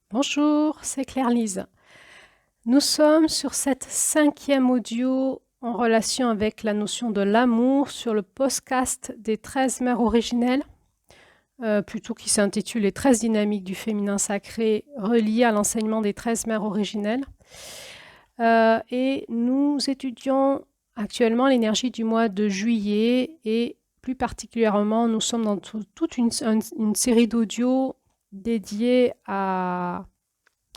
Bonjour, c'est Claire-Lise. Nous sommes sur cette 5e audio en relation avec la notion de l'amour sur le podcast des 13 mères originelles, plutôt qui s'intitule Les 13 dynamiques du féminin sacré reliées à l'enseignement des 13 mères originelles. Et nous étudions actuellement l'énergie du mois de juillet et plus particulièrement, nous sommes dans toute une série d'audios dédiés à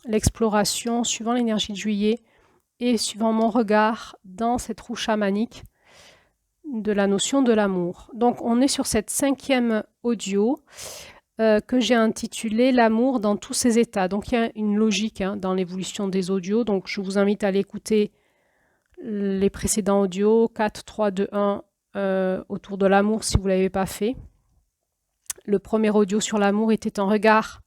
l'exploration suivant l'énergie de juillet et suivant mon regard dans cette roue chamanique de la notion de l'amour. Donc on est sur cette 5e audio que j'ai intitulé l'amour dans tous ses états. Donc il y a une logique dans l'évolution des audios, donc je vous invite à aller écouter les précédents audios 4, 3, 2, 1 autour de l'amour si vous ne l'avez pas fait. Le premier audio sur l'amour était un regard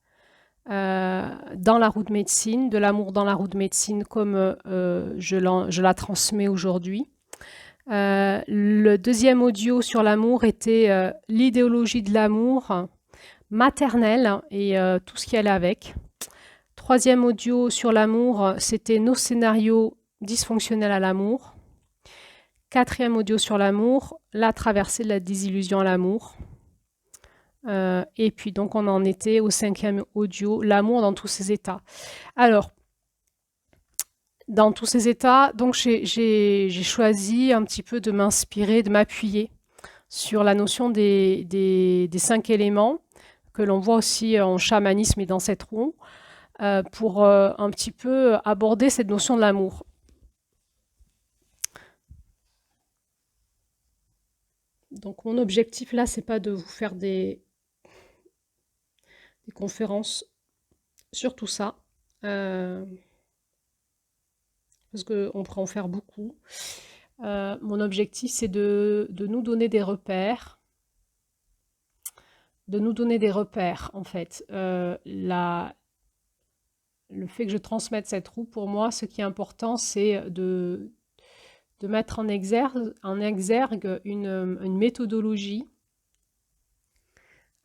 dans la roue de médecine, de l'amour dans la roue de médecine comme je la transmets aujourd'hui. Le deuxième audio sur l'amour était l'idéologie de l'amour maternelle et tout ce qui allait avec. Troisième audio sur l'amour, c'était nos scénarios dysfonctionnels à l'amour. Quatrième audio sur l'amour, la traversée de la désillusion à l'amour. Et puis donc on en était au 5e audio, l'amour dans tous ses états. Alors, dans tous ces états, donc j'ai choisi un petit peu de m'inspirer, de m'appuyer sur la notion des 5 éléments que l'on voit aussi en chamanisme et dans cette roue, pour un petit peu aborder cette notion de l'amour. Donc mon objectif là, c'est pas de vous faire des conférences sur tout ça, parce qu'on pourrait en faire beaucoup. Mon objectif, c'est de nous donner des repères, en fait. Le fait que je transmette cette roue, pour moi, ce qui est important, c'est de mettre en exergue une méthodologie,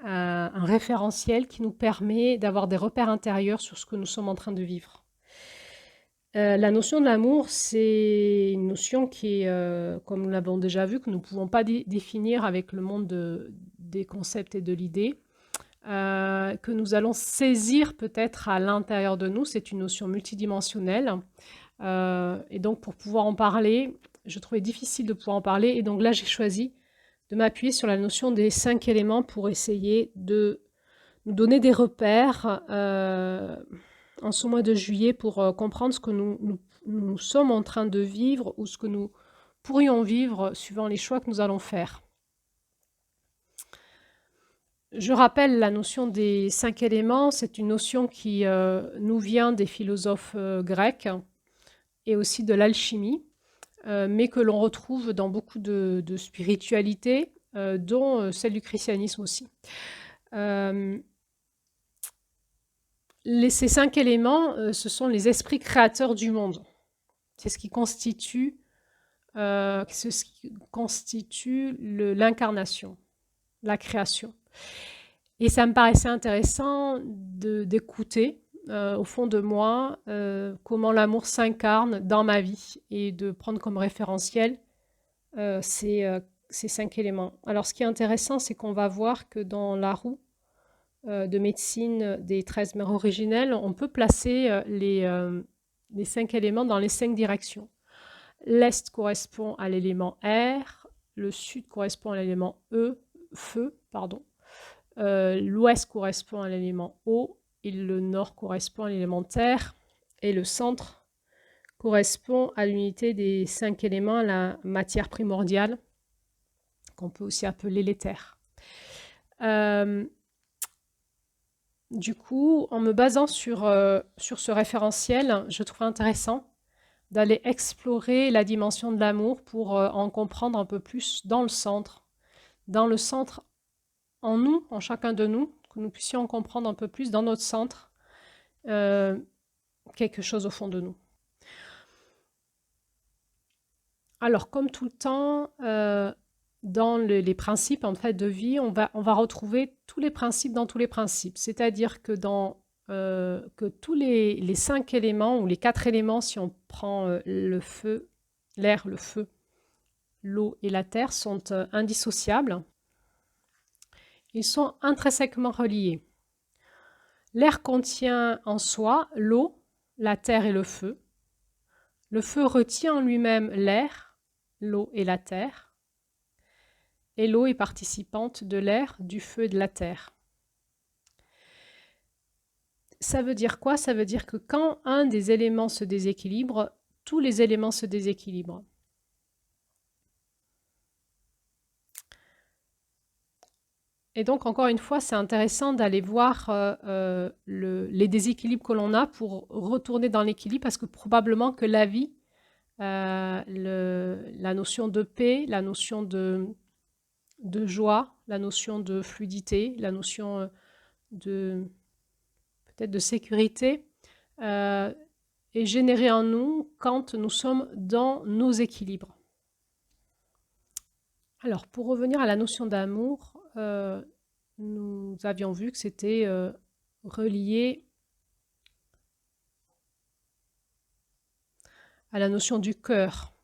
un référentiel qui nous permet d'avoir des repères intérieurs sur ce que nous sommes en train de vivre. La notion de l'amour, c'est une notion qui est, comme nous l'avons déjà vu, que nous ne pouvons pas définir avec le monde des concepts et de l'idée, que nous allons saisir peut-être à l'intérieur de nous. C'est une notion multidimensionnelle. Et donc, pour pouvoir en parler, je trouvais difficile de pouvoir en parler. Et donc là, j'ai choisi de m'appuyer sur la notion des 5 éléments pour essayer de nous donner des repères en ce mois de juillet pour comprendre ce que nous sommes en train de vivre ou ce que nous pourrions vivre suivant les choix que nous allons faire. Je rappelle la notion des 5 éléments, c'est une notion qui nous vient des philosophes grecs et aussi de l'alchimie, mais que l'on retrouve dans beaucoup de spiritualités, dont celle du christianisme aussi. Ces 5 éléments, ce sont les esprits créateurs du monde. C'est ce qui constitue, l'incarnation, la création. Et ça me paraissait intéressant d'écouter au fond de moi comment l'amour s'incarne dans ma vie et de prendre comme référentiel ces 5 éléments. Alors ce qui est intéressant, c'est qu'on va voir que dans la roue de médecine des 13 mères originelles, on peut placer les 5 éléments dans les 5 directions. L'Est correspond à l'élément air, le Sud correspond à l'élément feu, pardon. L'Ouest correspond à l'élément eau, et le Nord correspond à l'élément terre, et le centre correspond à l'unité des 5 éléments, la matière primordiale, qu'on peut aussi appeler l'éther. Du coup, en me basant sur ce référentiel, je trouve intéressant d'aller explorer la dimension de l'amour pour en comprendre un peu plus dans le centre en nous, en chacun de nous, que nous puissions en comprendre un peu plus dans notre centre, quelque chose au fond de nous. Alors, comme tout le temps, dans les principes en fait, de vie, on va retrouver tous les principes dans tous les principes. C'est-à-dire que dans que tous les 5 éléments, ou les 4 éléments, si on prend le feu, l'air, le feu, l'eau et la terre, sont indissociables. Ils sont intrinsèquement reliés. L'air contient en soi l'eau, la terre et le feu. Le feu retient en lui-même l'air, l'eau et la terre. Et l'eau est participante de l'air, du feu et de la terre. Ça veut dire quoi? Ça veut dire que quand un des éléments se déséquilibre, tous les éléments se déséquilibrent. Et donc, encore une fois, c'est intéressant d'aller voir les déséquilibres que l'on a pour retourner dans l'équilibre, parce que probablement que la vie, la notion de paix, la notion de joie, la notion de fluidité, la notion peut-être de sécurité, est générée en nous quand nous sommes dans nos équilibres. Alors, pour revenir à la notion d'amour, nous avions vu que c'était relié à la notion du cœur.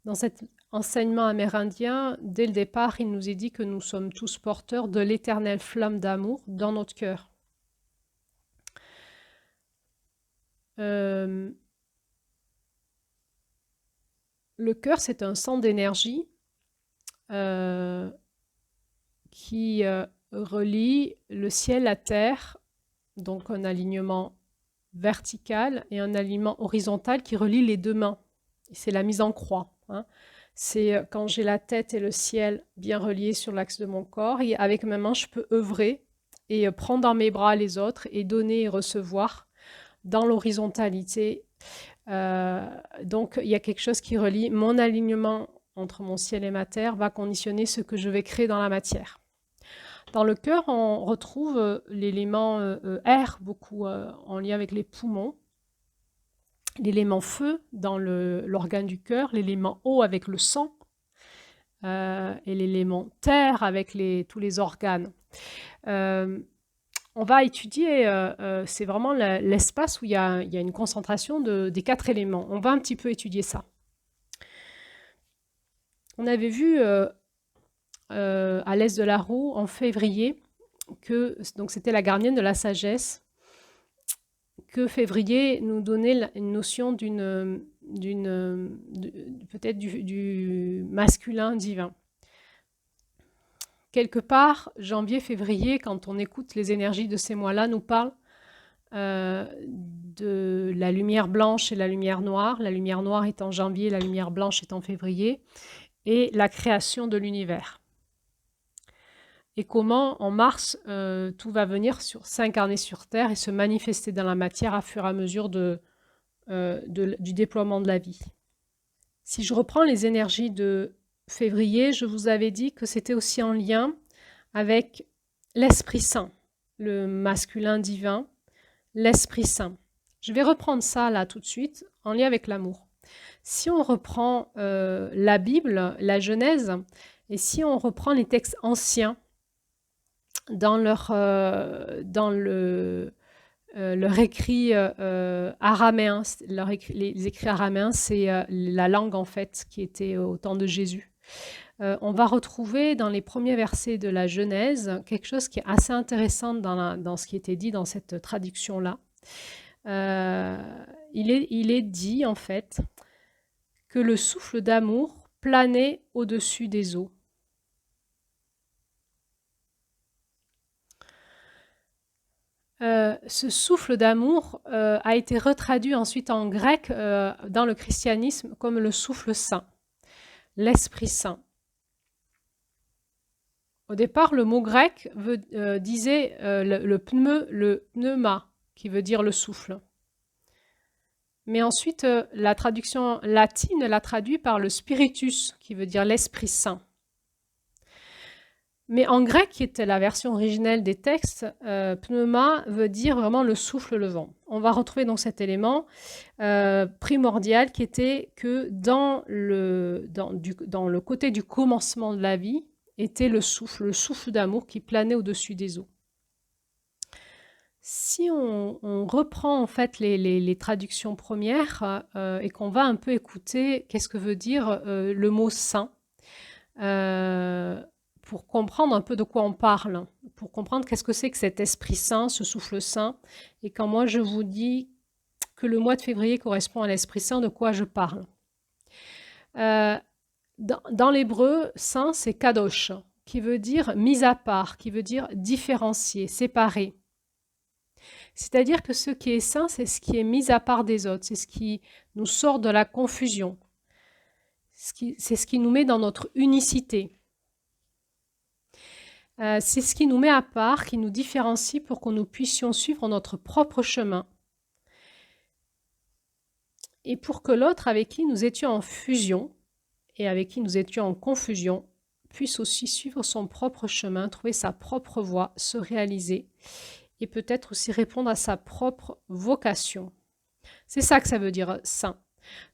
Dans cet enseignement amérindien, dès le départ, il nous est dit que nous sommes tous porteurs de l'éternelle flamme d'amour dans notre cœur. Le cœur, c'est un centre d'énergie qui relie le ciel à terre, donc un alignement vertical et un alignement horizontal qui relie les deux mains. C'est la mise en croix. Hein. C'est quand j'ai la tête et le ciel bien reliés sur l'axe de mon corps, et avec mes mains, je peux œuvrer et prendre dans mes bras les autres et donner et recevoir dans l'horizontalité. Donc, il y a quelque chose qui relie mon alignement entre mon ciel et ma terre, va conditionner ce que je vais créer dans la matière. Dans le cœur, on retrouve l'élément air, beaucoup en lien avec les poumons, l'élément feu dans l'organe du cœur, l'élément eau avec le sang, et l'élément terre avec tous les organes. On va étudier, c'est vraiment l'espace où il y a une concentration des 4 éléments. On va un petit peu étudier ça. On avait vu à l'est de la roue en février que donc c'était la gardienne de la sagesse, que février nous donnait une notion peut-être du masculin divin. Quelque part, janvier-février, quand on écoute les énergies de ces mois-là, nous parle de la lumière blanche et la lumière noire. La lumière noire est en janvier, la lumière blanche est en février, et la création de l'univers. Et comment, en mars, tout va venir s'incarner sur Terre et se manifester dans la matière à fur et à mesure du déploiement de la vie. Si je reprends les énergies de février, je vous avais dit que c'était aussi en lien avec l'Esprit Saint, le masculin divin, l'Esprit Saint. Je vais reprendre ça là tout de suite, en lien avec l'amour. Si on reprend la Bible, la Genèse, et si on reprend les textes anciens, dans leur écrit araméen, les écrits araméens, c'est la langue en fait qui était au temps de Jésus. On va retrouver dans les premiers versets de la Genèse quelque chose qui est assez intéressant dans ce qui était dit dans cette traduction-là. Il est dit en fait que le souffle d'amour planait au-dessus des eaux. Ce souffle d'amour a été retraduit ensuite en grec dans le christianisme comme le souffle saint, l'Esprit Saint. Au départ, le mot grec disait le pneuma, qui veut dire le souffle. Mais ensuite, la traduction latine l'a traduit par le spiritus, qui veut dire l'Esprit Saint. Mais en grec, qui était la version originelle des textes, pneuma veut dire vraiment le souffle, le vent. On va retrouver donc cet élément primordial qui était que dans le côté du commencement de la vie était le souffle d'amour qui planait au-dessus des eaux. Si on reprend en fait les traductions premières et qu'on va un peu écouter qu'est-ce que veut dire le mot saint, pour comprendre un peu de quoi on parle, pour comprendre qu'est-ce que c'est que cet Esprit Saint, ce souffle saint, et quand moi je vous dis que le mois de février correspond à l'Esprit Saint, de quoi je parle. Dans l'hébreu, saint, c'est kadosh, qui veut dire mis à part, qui veut dire différencié, séparé. C'est-à-dire que ce qui est saint, c'est ce qui est mis à part des autres, c'est ce qui nous sort de la confusion, c'est ce qui nous met dans notre unicité. C'est ce qui nous met à part, qui nous différencie pour que nous puissions suivre notre propre chemin. Et pour que l'autre avec qui nous étions en fusion et avec qui nous étions en confusion puisse aussi suivre son propre chemin, trouver sa propre voie, se réaliser et peut-être aussi répondre à sa propre vocation. C'est ça que ça veut dire saint.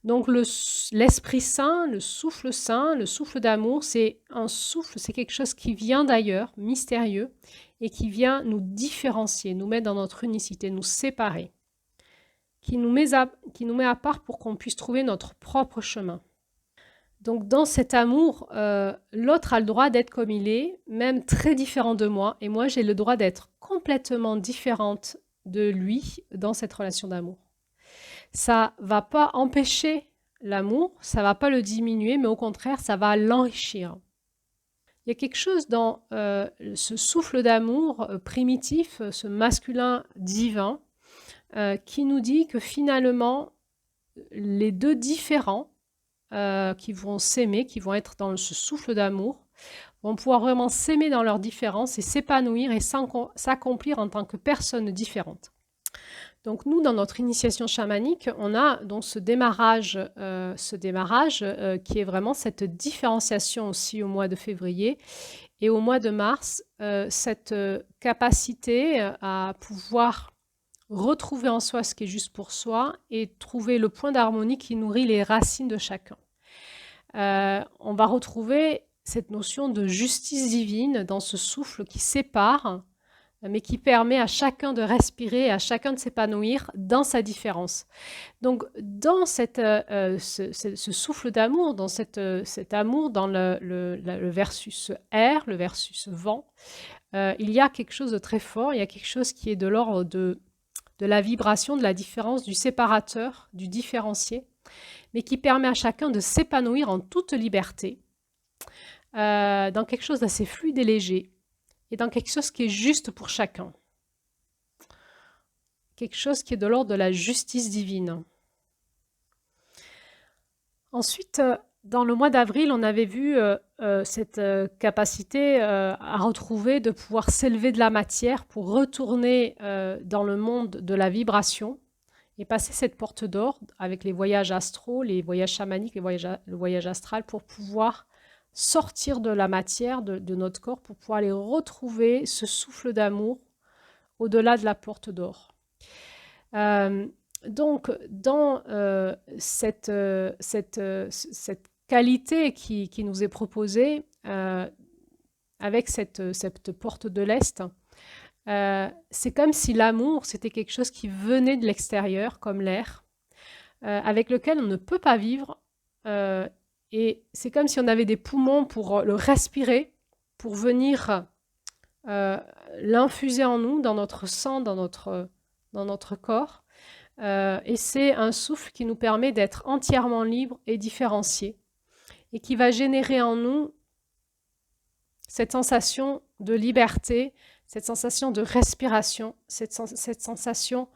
Donc l'Esprit Saint, le souffle d'amour, c'est un souffle, c'est quelque chose qui vient d'ailleurs, mystérieux, et qui vient nous différencier, nous mettre dans notre unicité, nous séparer, qui nous met à part pour qu'on puisse trouver notre propre chemin. Donc dans cet amour, l'autre a le droit d'être comme il est, même très différent de moi, et moi j'ai le droit d'être complètement différente de lui dans cette relation d'amour. Ça va pas empêcher l'amour, ça va pas le diminuer, mais au contraire, ça va l'enrichir. Il y a quelque chose dans ce souffle d'amour primitif, ce masculin divin, qui nous dit que finalement, les deux différents qui vont s'aimer, qui vont être dans ce souffle d'amour, vont pouvoir vraiment s'aimer dans leurs différences et s'épanouir et s'accomplir en tant que personnes différentes. Donc nous, dans notre initiation chamanique, on a donc ce démarrage qui est vraiment cette différenciation aussi au mois de février et au mois de mars, cette capacité à pouvoir retrouver en soi ce qui est juste pour soi et trouver le point d'harmonie qui nourrit les racines de chacun. On va retrouver cette notion de justice divine dans ce souffle qui sépare, mais qui permet à chacun de respirer, à chacun de s'épanouir dans sa différence. Donc, dans ce souffle d'amour, dans cet amour, dans le versus air, le versus vent, il y a quelque chose de très fort, il y a quelque chose qui est de l'ordre de la vibration, de la différence, du séparateur, du différencié, mais qui permet à chacun de s'épanouir en toute liberté, dans quelque chose d'assez fluide et léger, et dans quelque chose qui est juste pour chacun. Quelque chose qui est de l'ordre de la justice divine. Ensuite, dans le mois d'avril, on avait vu cette capacité à retrouver, de pouvoir s'élever de la matière pour retourner dans le monde de la vibration et passer cette porte d'or avec les voyages astraux, les voyages chamaniques, le voyage astral pour pouvoir sortir de la matière, de notre corps, pour pouvoir aller retrouver ce souffle d'amour au-delà de la porte d'or. Donc, dans cette qualité qui nous est proposée avec cette porte de l'Est, c'est comme si l'amour, c'était quelque chose qui venait de l'extérieur, comme l'air, avec lequel on ne peut pas vivre. Et c'est comme si on avait des poumons pour le respirer, pour venir l'infuser en nous, dans notre sang, dans notre corps. Et c'est un souffle qui nous permet d'être entièrement libre et différencié, et qui va générer en nous cette sensation de liberté, cette sensation de respiration, cette sensation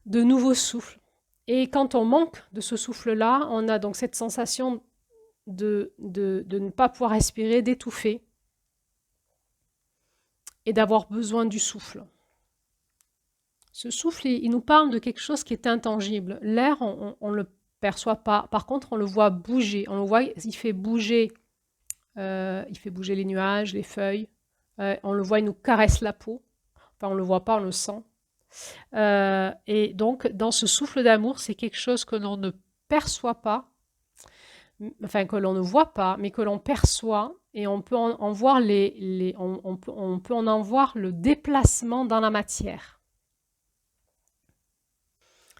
de nouveau souffle. Et quand on manque de ce souffle-là, on a donc cette sensation de ne pas pouvoir respirer, d'étouffer et d'avoir besoin du souffle. Ce souffle, il nous parle de quelque chose qui est intangible. L'air, on ne le perçoit pas. Par contre, on le voit bouger. On le voit, il fait bouger les nuages, les feuilles. On le voit, il nous caresse la peau. Enfin, on ne le voit pas, on le sent. Et donc, dans ce souffle d'amour, c'est quelque chose que l'on ne perçoit pas, enfin que l'on ne voit pas, mais que l'on perçoit, et on peut en voir on peut en voir le déplacement dans la matière.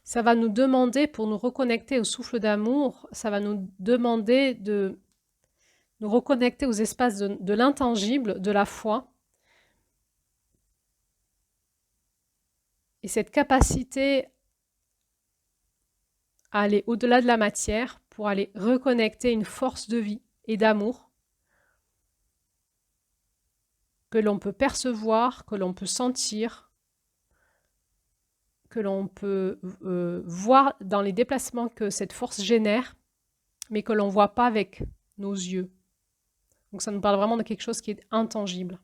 Ça va nous demander, pour nous reconnecter au souffle d'amour, ça va nous demander de nous reconnecter aux espaces de l'intangible, de la foi. Et cette capacité à aller au-delà de la matière pour aller reconnecter une force de vie et d'amour que l'on peut percevoir, que l'on peut sentir, que l'on peut voir dans les déplacements que cette force génère, mais que l'on ne voit pas avec nos yeux. Donc ça nous parle vraiment de quelque chose qui est intangible.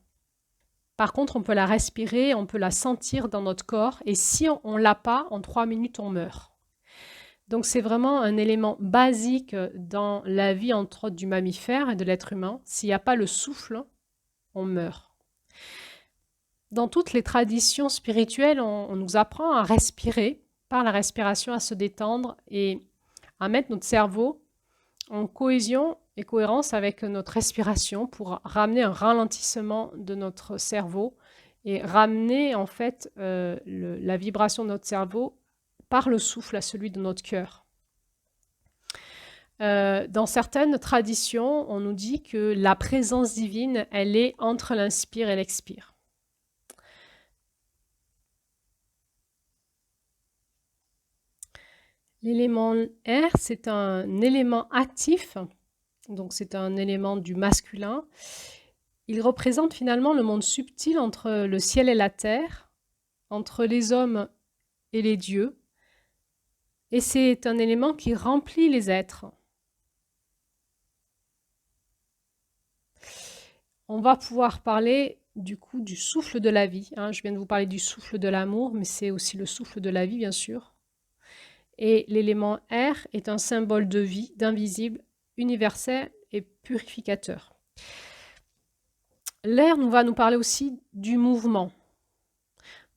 Par contre, on peut la respirer, on peut la sentir dans notre corps, et si on ne l'a pas, en 3 minutes, on meurt. Donc c'est vraiment un élément basique dans la vie, entre autres, du mammifère et de l'être humain. S'il n'y a pas le souffle, on meurt. Dans toutes les traditions spirituelles, on nous apprend à respirer, par la respiration, à se détendre et à mettre notre cerveau en cohésion et cohérence avec notre respiration pour ramener un ralentissement de notre cerveau et ramener en fait la vibration de notre cerveau par le souffle à celui de notre cœur. Dans certaines traditions, on nous dit que la présence divine, elle est entre l'inspire et l'expire. L'élément air, c'est un élément actif, donc c'est un élément du masculin. Il représente finalement le monde subtil entre le ciel et la terre, entre les hommes et les dieux, et c'est un élément qui remplit les êtres. On va pouvoir parler du coup du souffle de la vie. Je viens de vous parler du souffle de l'amour, mais c'est aussi le souffle de la vie, bien sûr. Et l'élément air est un symbole de vie, d'invisible, universel et purificateur. L'air va nous parler aussi du mouvement.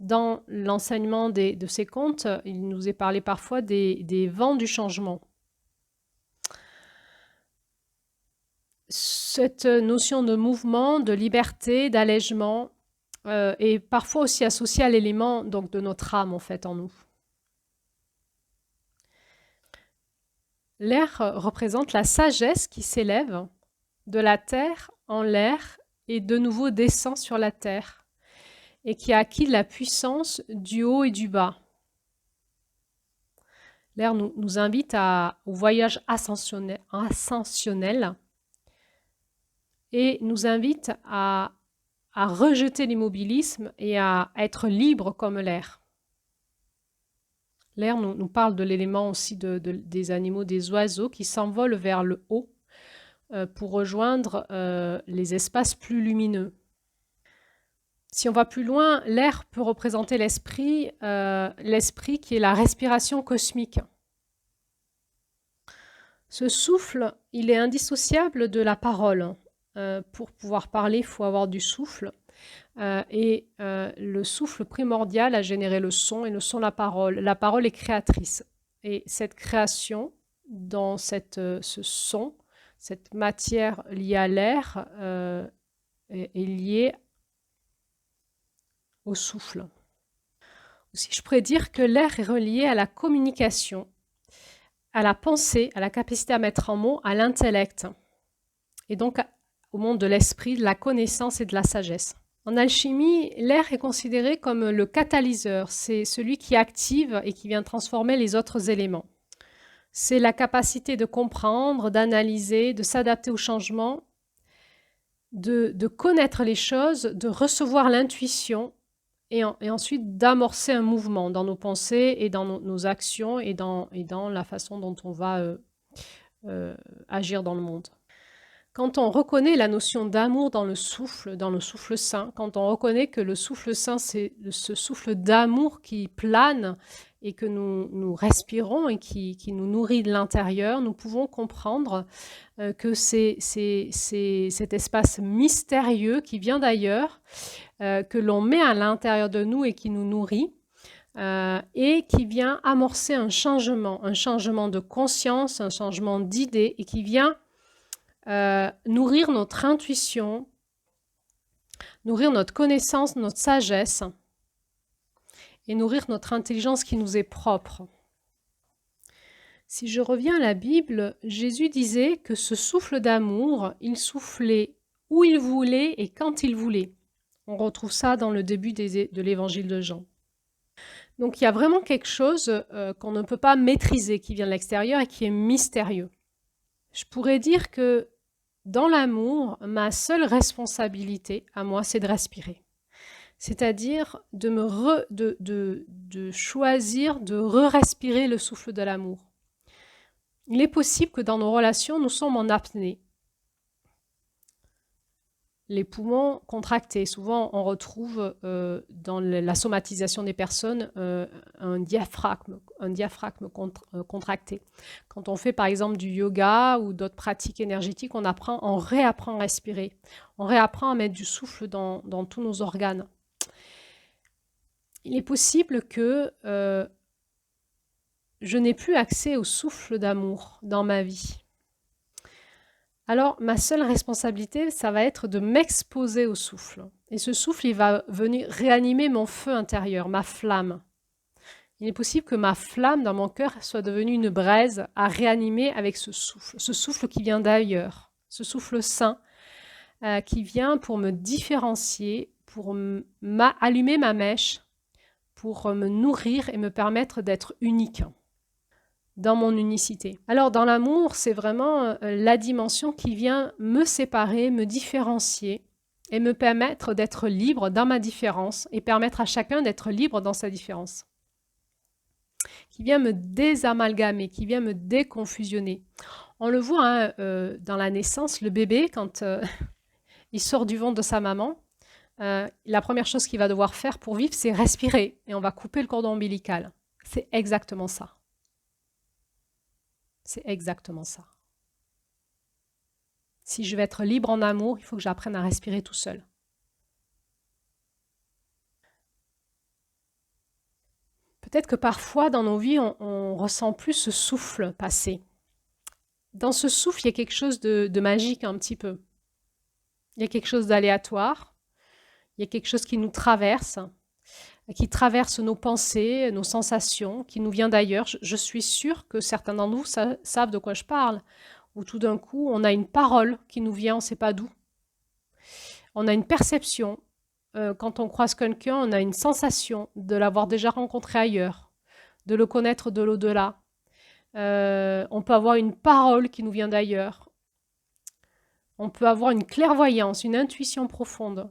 Dans l'enseignement de ces contes, il nous est parlé parfois des vents du changement. Cette notion de mouvement, de liberté, d'allègement est parfois aussi associée à l'élément donc de notre âme en fait en nous. L'air représente la sagesse qui s'élève de la terre en l'air et de nouveau descend sur la terre et qui a acquis la puissance du haut et du bas. L'air nous invite au voyage ascensionnel et nous invite à rejeter l'immobilisme et à être libre comme l'air. L'air nous parle de l'élément aussi des animaux, des oiseaux qui s'envolent vers le haut pour rejoindre les espaces plus lumineux. Si on va plus loin, l'air peut représenter l'esprit qui est la respiration cosmique. Ce souffle, il est indissociable de la parole. Pour pouvoir parler, il faut avoir du souffle. Le souffle primordial a généré le son et le son la parole. La parole est créatrice. Et cette création, dans ce son, cette matière liée à l'air, est liée au souffle. Aussi, je pourrais dire que l'air est relié à la communication, à la pensée, à la capacité à mettre en mots, à l'intellect. Et donc au monde de l'esprit, de la connaissance et de la sagesse. En alchimie, l'air est considéré comme le catalyseur. C'est celui qui active et qui vient transformer les autres éléments. C'est la capacité de comprendre, d'analyser, de s'adapter aux changements, de connaître les choses, de recevoir l'intuition et ensuite d'amorcer un mouvement dans nos pensées et dans nos actions et dans la façon dont on va agir dans le monde. Quand on reconnaît la notion d'amour dans le souffle saint, quand on reconnaît que le souffle saint, c'est ce souffle d'amour qui plane et que nous respirons et qui nous nourrit de l'intérieur, nous pouvons comprendre que c'est cet espace mystérieux qui vient d'ailleurs, que l'on met à l'intérieur de nous et qui nous nourrit, et qui vient amorcer un changement de conscience, un changement d'idée, et qui vient nourrir notre intuition, nourrir notre connaissance, notre sagesse et nourrir notre intelligence qui nous est propre. Si je reviens à la Bible, Jésus disait que ce souffle d'amour, il soufflait où il voulait et quand il voulait. On retrouve ça dans le début de l'évangile de Jean. Donc il y a vraiment quelque chose qu'on ne peut pas maîtriser, qui vient de l'extérieur et qui est mystérieux. Je pourrais dire que dans l'amour, ma seule responsabilité à moi, c'est de respirer. C'est-à-dire de choisir de re-respirer le souffle de l'amour. Il est possible que dans nos relations, nous sommes en apnée. Les poumons contractés. Souvent, on retrouve dans la somatisation des personnes un diaphragme contracté. Quand on fait par exemple du yoga ou d'autres pratiques énergétiques, on réapprend à respirer. On réapprend à mettre du souffle dans tous nos organes. Il est possible que je n'ai plus accès au souffle d'amour dans ma vie. Alors, ma seule responsabilité, ça va être de m'exposer au souffle. Et ce souffle, il va venir réanimer mon feu intérieur, ma flamme. Il est possible que ma flamme dans mon cœur soit devenue une braise à réanimer avec ce souffle qui vient d'ailleurs, ce souffle sain qui vient pour me différencier, pour allumer ma mèche, pour me nourrir et me permettre d'être unique dans mon unicité. Alors dans l'amour, c'est vraiment la dimension qui vient me séparer, me différencier et me permettre d'être libre dans ma différence et permettre à chacun d'être libre dans sa différence. Qui vient me désamalgamer, qui vient me déconfusionner. On le voit hein, dans la naissance, le bébé, quand il sort du ventre de sa maman, la première chose qu'il va devoir faire pour vivre, c'est respirer. Et on va couper le cordon ombilical. C'est exactement ça. C'est exactement ça. Si je veux être libre en amour, il faut que j'apprenne à respirer tout seul. Peut-être que parfois, dans nos vies, on ressent plus ce souffle passer. Dans ce souffle, il y a quelque chose de magique un petit peu. Il y a quelque chose d'aléatoire. Il y a quelque chose qui nous traverse, qui traverse nos pensées, nos sensations, qui nous vient d'ailleurs. Je suis sûre que certains d'entre vous savent de quoi je parle. Où tout d'un coup, on a une parole qui nous vient, on ne sait pas d'où. On a une perception. Quand on croise quelqu'un, on a une sensation de l'avoir déjà rencontré ailleurs, de le connaître de l'au-delà. On peut avoir une parole qui nous vient d'ailleurs. On peut avoir une clairvoyance, une intuition profonde.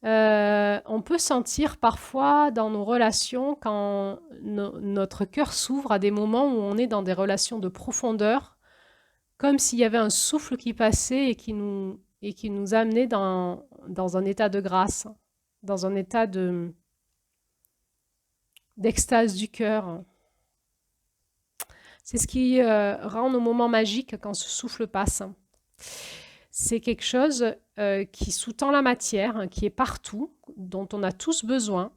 On peut sentir parfois dans nos relations, quand notre cœur s'ouvre à des moments où on est dans des relations de profondeur, comme s'il y avait un souffle qui passait et qui nous amenait dans un état de grâce, dans un état d'extase du cœur. C'est ce qui rend nos moments magiques quand ce souffle passe. C'est quelque chose qui sous-tend la matière, qui est partout, dont on a tous besoin.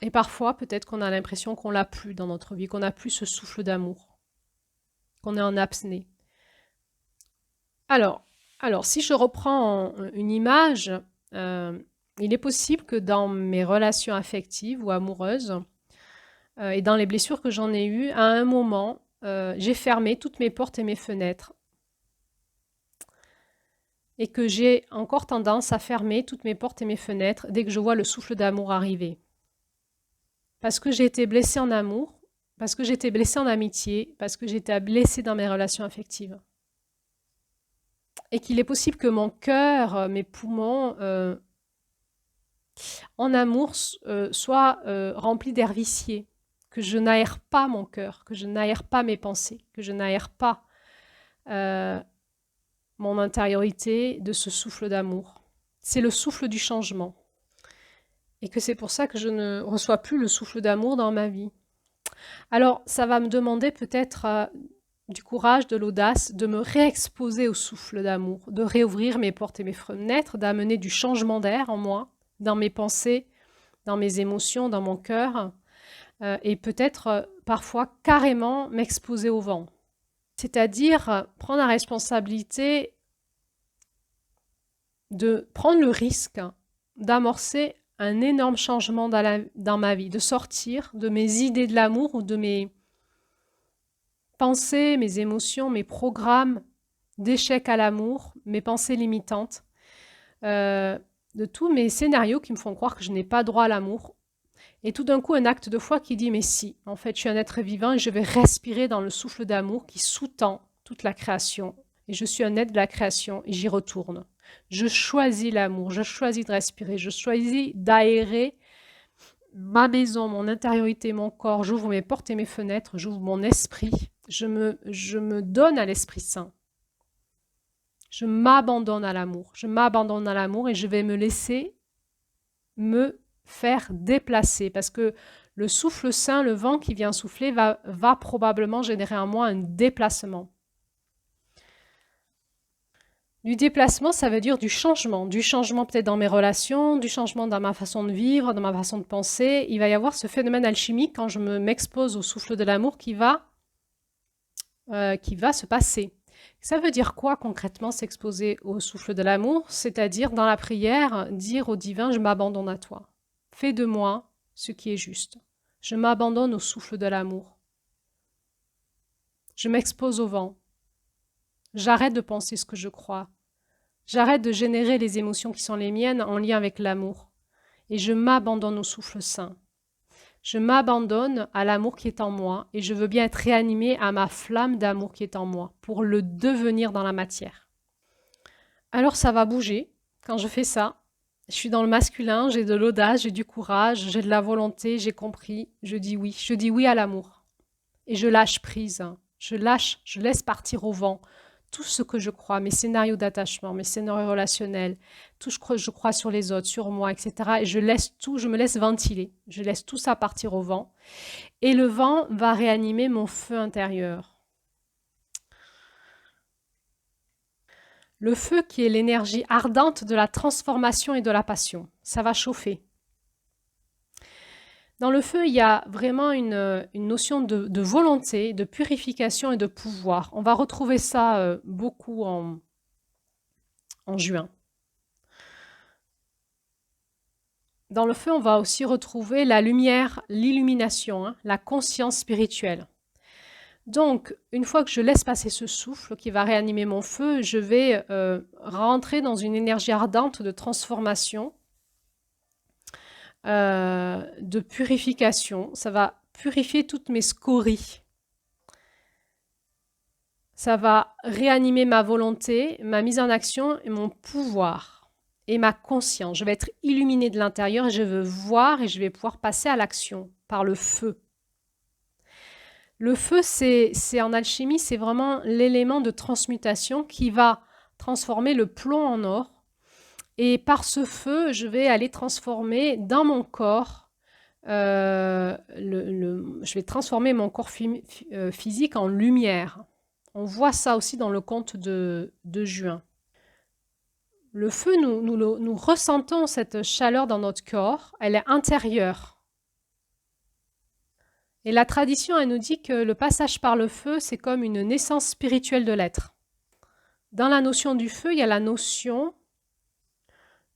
Et parfois, peut-être qu'on a l'impression qu'on l'a plus dans notre vie, qu'on n'a plus ce souffle d'amour, qu'on est en apnée. Alors, si je reprends une image, il est possible que dans mes relations affectives ou amoureuses, et dans les blessures que j'en ai eues, à un moment, j'ai fermé toutes mes portes et mes fenêtres. Et que j'ai encore tendance à fermer toutes mes portes et mes fenêtres dès que je vois le souffle d'amour arriver. Parce que j'ai été blessée en amour, parce que j'ai été blessée en amitié, parce que j'ai été blessée dans mes relations affectives. Et qu'il est possible que mon cœur, mes poumons, en amour, soient remplis d'air vicié, que je n'aère pas mon cœur, que je n'aère pas mes pensées, que je n'aère pas mon intériorité de ce souffle d'amour. C'est le souffle du changement. Et que c'est pour ça que je ne reçois plus le souffle d'amour dans ma vie. Alors, ça va me demander peut-être du courage, de l'audace, de me réexposer au souffle d'amour, de réouvrir mes portes et mes fenêtres, d'amener du changement d'air en moi, dans mes pensées, dans mes émotions, dans mon cœur, et peut-être parfois carrément m'exposer au vent. C'est-à-dire prendre la responsabilité de prendre le risque d'amorcer un énorme changement dans ma vie, de sortir de mes idées de l'amour ou de mes pensées, mes émotions, mes programmes d'échec à l'amour, mes pensées limitantes, de tous mes scénarios qui me font croire que je n'ai pas droit à l'amour. Et tout d'un coup, un acte de foi qui dit « mais si, en fait, je suis un être vivant et je vais respirer dans le souffle d'amour qui sous-tend toute la création. Et je suis un être de la création et j'y retourne. Je choisis l'amour, je choisis de respirer, je choisis d'aérer ma maison, mon intériorité, mon corps. J'ouvre mes portes et mes fenêtres, j'ouvre mon esprit. Je me donne à l'Esprit Saint. Je m'abandonne à l'amour. Je m'abandonne à l'amour et je vais me laisser me faire déplacer parce que le souffle saint, le vent qui vient souffler va probablement générer en moi un déplacement. Du déplacement, ça veut dire du changement peut-être dans mes relations, du changement dans ma façon de vivre, dans ma façon de penser. Il va y avoir ce phénomène alchimique quand je m'expose au souffle de l'amour qui va se passer. Ça veut dire quoi concrètement s'exposer au souffle de l'amour? C'est-à-dire dans la prière, dire au divin, je m'abandonne à toi. Fais de moi ce qui est juste. Je m'abandonne au souffle de l'amour. Je m'expose au vent. J'arrête de penser ce que je crois. J'arrête de générer les émotions qui sont les miennes en lien avec l'amour. Et je m'abandonne au souffle saint. Je m'abandonne à l'amour qui est en moi et je veux bien être réanimée à ma flamme d'amour qui est en moi pour le devenir dans la matière. Alors ça va bouger quand je fais ça. Je suis dans le masculin, j'ai de l'audace, j'ai du courage, j'ai de la volonté, j'ai compris, je dis oui à l'amour. Et je lâche prise, je laisse partir au vent tout ce que je crois, mes scénarios d'attachement, mes scénarios relationnels, tout ce que je crois sur les autres, sur moi, etc. Et je me laisse ventiler, je laisse tout ça partir au vent. Et le vent va réanimer mon feu intérieur. Le feu qui est l'énergie ardente de la transformation et de la passion, ça va chauffer. Dans le feu, il y a vraiment une notion de volonté, de purification et de pouvoir. On va retrouver ça beaucoup en juin. Dans le feu, on va aussi retrouver la lumière, l'illumination, la conscience spirituelle. Donc, une fois que je laisse passer ce souffle qui va réanimer mon feu, je vais rentrer dans une énergie ardente de transformation, de purification. Ça va purifier toutes mes scories. Ça va réanimer ma volonté, ma mise en action et mon pouvoir et ma conscience. Je vais être illuminée de l'intérieur et je veux voir et je vais pouvoir passer à l'action par le feu. Le feu, c'est en alchimie, c'est vraiment l'élément de transmutation qui va transformer le plomb en or. Et par ce feu, je vais aller transformer dans mon corps, je vais transformer mon corps physique en lumière. On voit ça aussi dans le conte de juin. Le feu, nous ressentons cette chaleur dans notre corps, elle est intérieure. Et la tradition, elle nous dit que le passage par le feu, c'est comme une naissance spirituelle de l'être. Dans la notion du feu, il y a la notion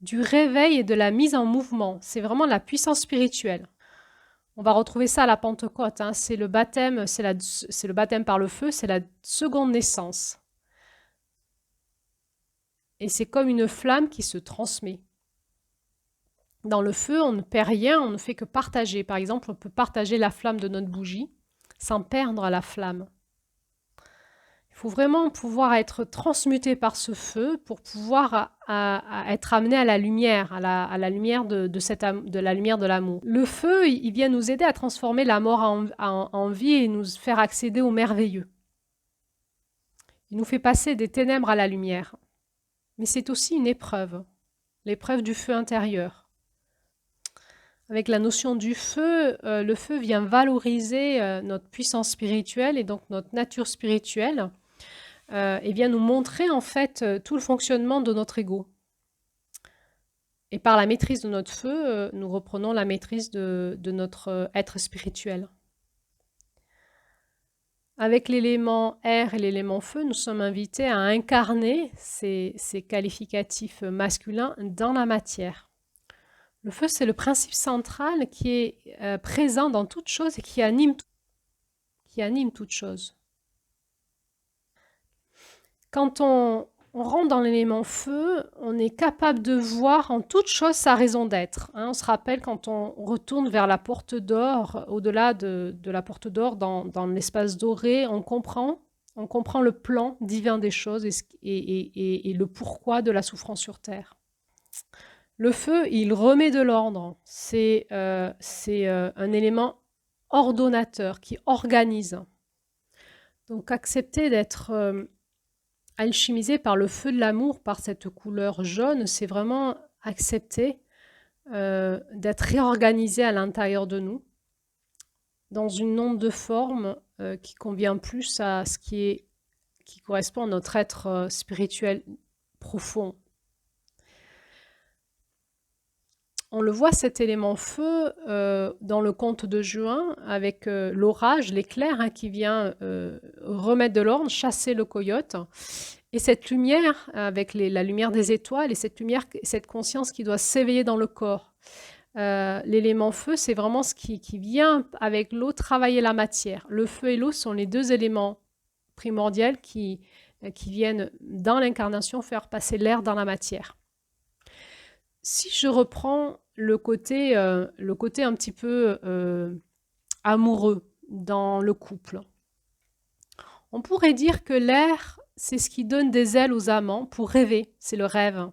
du réveil et de la mise en mouvement. C'est vraiment la puissance spirituelle. On va retrouver ça à la Pentecôte. C'est le baptême, c'est le baptême par le feu, c'est la seconde naissance. Et c'est comme une flamme qui se transmet. Dans le feu, on ne perd rien, on ne fait que partager. Par exemple, on peut partager la flamme de notre bougie sans perdre la flamme. Il faut vraiment pouvoir être transmuté par ce feu pour pouvoir être amené à la lumière, à la lumière de la lumière de l'amour. Le feu, il vient nous aider à transformer la mort en vie et nous faire accéder au merveilleux. Il nous fait passer des ténèbres à la lumière. Mais c'est aussi une épreuve, l'épreuve du feu intérieur. Avec la notion du feu, le feu vient valoriser notre puissance spirituelle et donc notre nature spirituelle. Et vient nous montrer en fait tout le fonctionnement de notre ego. Et par la maîtrise de notre feu, nous reprenons la maîtrise de notre être spirituel. Avec l'élément air et l'élément feu, nous sommes invités à incarner ces qualificatifs masculins dans la matière. Le feu, c'est le principe central qui est présent dans toute chose et qui anime toute chose. Quand on rentre dans l'élément feu, on est capable de voir en toute chose sa raison d'être. On se rappelle quand on retourne vers la porte d'or, au-delà de la porte d'or, dans l'espace doré, on comprend le plan divin des choses et le pourquoi de la souffrance sur Terre. Le feu, il remet de l'ordre. C'est un élément ordonnateur qui organise. Donc accepter d'être alchimisé par le feu de l'amour, par cette couleur jaune, c'est vraiment accepter d'être réorganisé à l'intérieur de nous, dans une onde de forme qui convient plus à ce qui correspond à notre être spirituel profond. On le voit, cet élément feu, dans le conte de juin, avec l'orage, l'éclair qui vient remettre de l'ordre, chasser le coyote. Et cette lumière, avec la lumière des étoiles, et cette lumière, cette conscience qui doit s'éveiller dans le corps. L'élément feu, c'est vraiment ce qui vient avec l'eau travailler la matière. Le feu et l'eau sont les deux éléments primordiaux qui viennent dans l'incarnation faire passer l'air dans la matière. Si je reprends le côté un petit peu amoureux dans le couple, on pourrait dire que l'air, c'est ce qui donne des ailes aux amants pour rêver, c'est le rêve,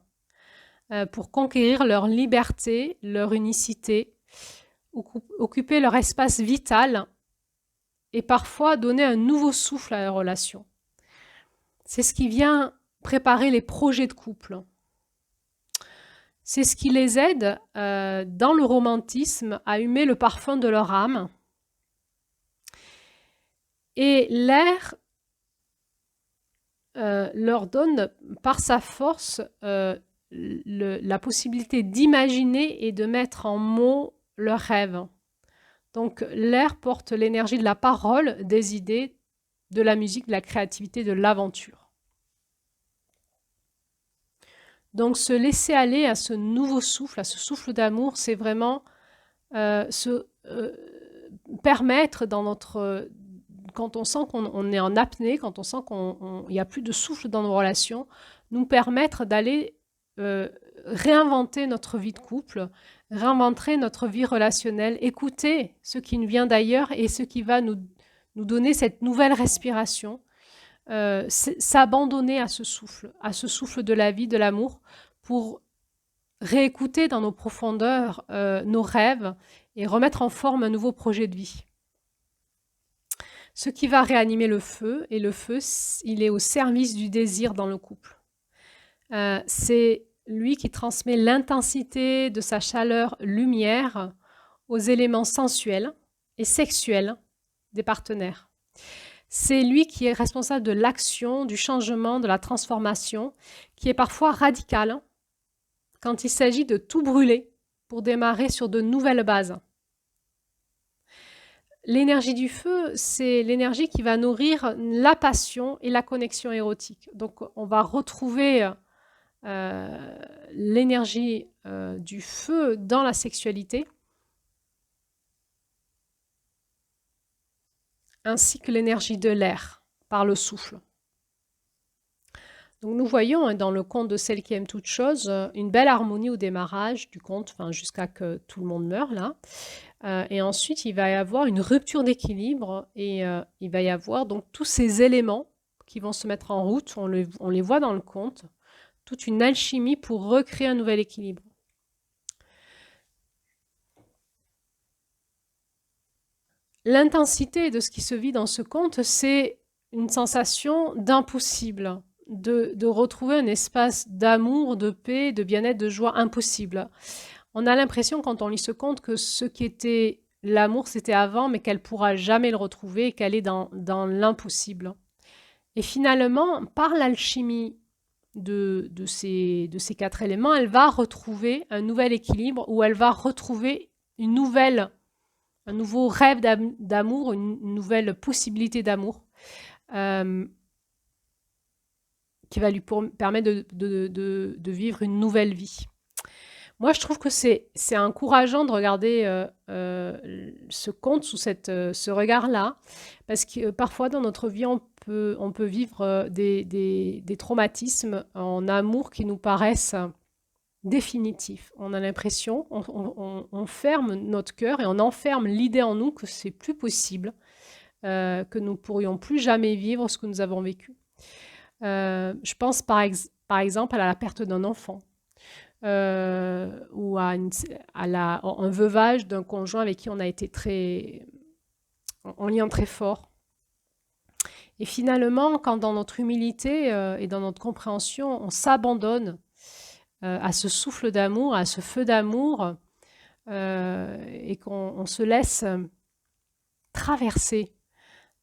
pour conquérir leur liberté, leur unicité, occuper leur espace vital et parfois donner un nouveau souffle à la relation. C'est ce qui vient préparer les projets de couple. C'est ce qui les aide dans le romantisme à humer le parfum de leur âme. Et l'air leur donne, par sa force, la possibilité d'imaginer et de mettre en mots leurs rêves. Donc l'air porte l'énergie de la parole, des idées, de la musique, de la créativité, de l'aventure. Donc se laisser aller à ce nouveau souffle, à ce souffle d'amour, c'est vraiment permettre dans notre... quand on sent qu'on est en apnée, quand on sent qu'il n'y a plus de souffle dans nos relations, nous permettre d'aller réinventer notre vie de couple, réinventer notre vie relationnelle, écouter ce qui nous vient d'ailleurs et ce qui va nous donner cette nouvelle respiration. S'abandonner à ce souffle de la vie, de l'amour, pour réécouter dans nos profondeurs nos rêves et remettre en forme un nouveau projet de vie. Ce qui va réanimer le feu, et le feu, il est au service du désir dans le couple. C'est lui qui transmet l'intensité de sa chaleur lumière aux éléments sensuels et sexuels des partenaires. C'est lui qui est responsable de l'action, du changement, de la transformation, qui est parfois radical quand il s'agit de tout brûler pour démarrer sur de nouvelles bases. L'énergie du feu, c'est l'énergie qui va nourrir la passion et la connexion érotique. Donc on va retrouver l'énergie du feu dans la sexualité, ainsi que l'énergie de l'air, par le souffle. Donc nous voyons dans le conte de Celle qui aime toute chose une belle harmonie au démarrage du conte, jusqu'à que tout le monde meure là. Et ensuite, il va y avoir une rupture d'équilibre et il va y avoir donc tous ces éléments qui vont se mettre en route, on les voit dans le conte, toute une alchimie pour recréer un nouvel équilibre. L'intensité de ce qui se vit dans ce conte, c'est une sensation d'impossible, de retrouver un espace d'amour, de paix, de bien-être, de joie impossible. On a l'impression quand on lit ce conte que ce qui était l'amour, c'était avant, mais qu'elle ne pourra jamais le retrouver et qu'elle est dans l'impossible. Et finalement, par l'alchimie de ces 4 éléments, elle va retrouver un nouvel équilibre où elle va retrouver un nouveau rêve d'amour, une nouvelle possibilité d'amour qui va lui permettre de vivre une nouvelle vie. Moi, je trouve que c'est encourageant de regarder ce conte sous ce regard-là, parce que parfois dans notre vie, on peut vivre des traumatismes en amour qui nous paraissent définitifs. On a l'impression, on ferme notre cœur et on enferme l'idée en nous que c'est plus possible, que nous pourrions plus jamais vivre ce que nous avons vécu. Je pense par exemple à la perte d'un enfant. Ou à un veuvage d'un conjoint avec qui on a été en lien très fort. Et finalement, quand dans notre humilité et dans notre compréhension, on s'abandonne à ce souffle d'amour, à ce feu d'amour, et qu'on se laisse traverser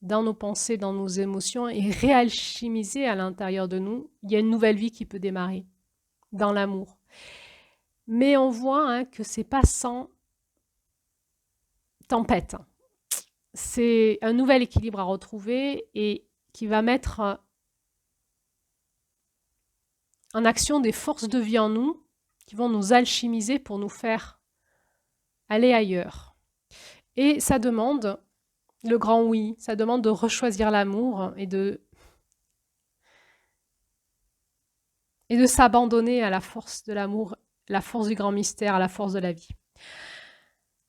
dans nos pensées, dans nos émotions et réalchimiser à l'intérieur de nous, il y a une nouvelle vie qui peut démarrer dans l'amour. Mais on voit que c'est pas sans tempête. C'est un nouvel équilibre à retrouver et qui va mettre en action des forces de vie en nous qui vont nous alchimiser pour nous faire aller ailleurs. Et ça demande le grand oui, ça demande de rechoisir l'amour et de s'abandonner à la force de l'amour, la force du grand mystère, à la force de la vie.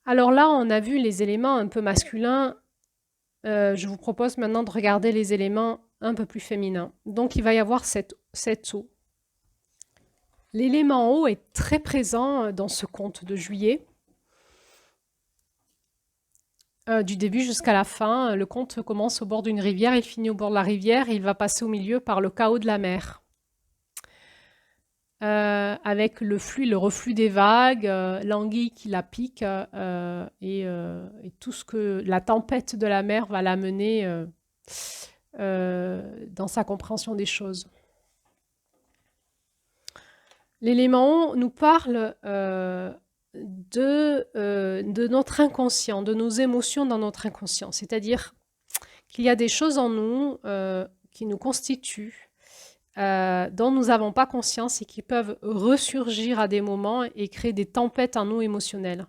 Alors là, on a vu les éléments un peu masculins. Je vous propose maintenant de regarder les éléments un peu plus féminins. Donc, il va y avoir cette eau. L'élément eau est très présent dans ce conte de juillet. Du début jusqu'à la fin, le conte commence au bord d'une rivière, il finit au bord de la rivière et il va passer au milieu par le chaos de la mer. Avec le flux, le reflux des vagues, l'anguille qui la pique et tout ce que la tempête de la mer va l'amener dans sa compréhension des choses. L'élément eau nous parle de notre inconscient, de nos émotions dans notre inconscient. C'est-à-dire qu'il y a des choses en nous qui nous constituent, dont nous n'avons pas conscience et qui peuvent ressurgir à des moments et créer des tempêtes en nous émotionnelles.